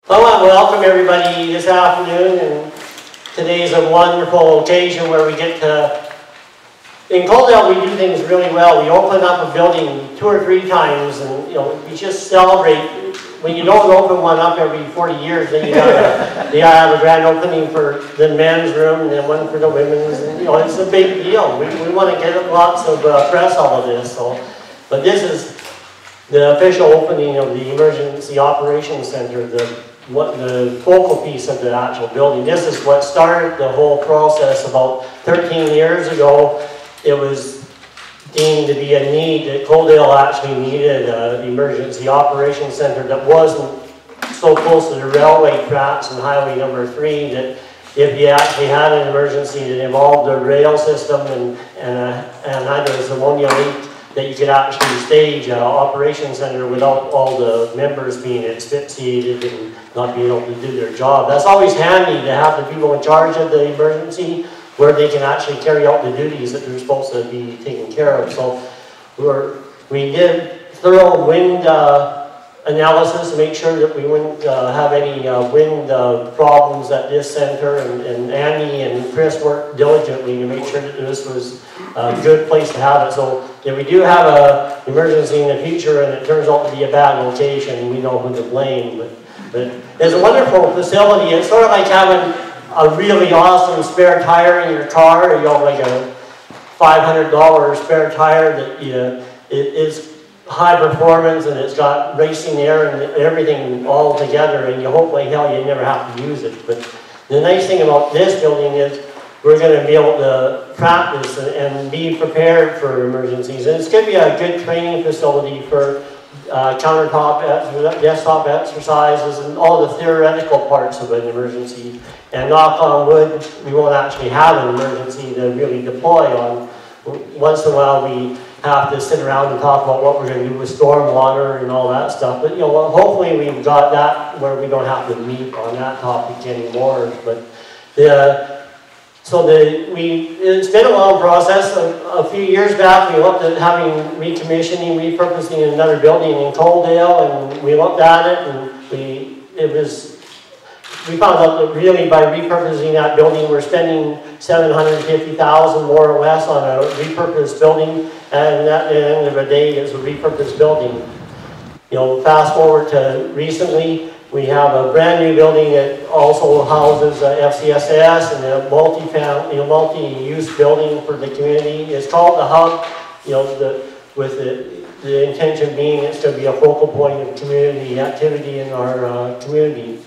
I want to welcome everybody this afternoon, and today is a wonderful occasion where we get to, in Coaldale we do things really well. We open up a building 2 or 3 times, and we just celebrate. When you don't open one up every 40 years, then you gotta have a grand opening for the men's room and then one for the women's, and it's a big deal. We want to get lots of press all of this. But this is the official opening of the Emergency Operations Center, the focal piece of the actual building. This is what started the whole process about 13 years ago. It was deemed to be a need that Coaldale actually needed an emergency operations center that wasn't so close to the railway tracks and highway number 3 that if you actually had an emergency that involved the rail system and had a ammonia leak, that you could actually stage an operations center without all the members being asphyxiated and not being able to do their job. That's always handy to have the people in charge of the emergency where they can actually carry out the duties that they're supposed to be taking care of. So we did thorough wind analysis to make sure that we wouldn't have any wind problems at this center, and Andy and Chris worked diligently to make sure that this was a good place to have it. So if we do have an emergency in the future and it turns out to be a bad location, we know who to blame. But it's a wonderful facility. It's sort of like having a really awesome spare tire in your car, like a $500 spare tire that it is high performance and it's got racing air and everything all together, and you hope like hell you never have to use it. But the nice thing about this building is we're going to be able to practice and be prepared for emergencies. And it's going to be a good training facility for countertop, desktop exercises and all the theoretical parts of an emergency. And knock on wood, we won't actually have an emergency to really deploy on. Once in a while we have to sit around and talk about what we're going to do with storm water and all that stuff. But hopefully we've got that where we don't have to meet on that topic anymore. But it's been a long process. A few years back we looked at having repurposing another building in Coaldale, and we looked at it, and we found out that really by repurposing that building we're spending $750,000 more or less on a repurposed building, and at the end of the day it's a repurposed building. Fast forward to recently, we have a brand new building that also houses FCSS and a multi-use building for the community. It's called the Hub, with the intention being it's going to be a focal point of community activity in our community.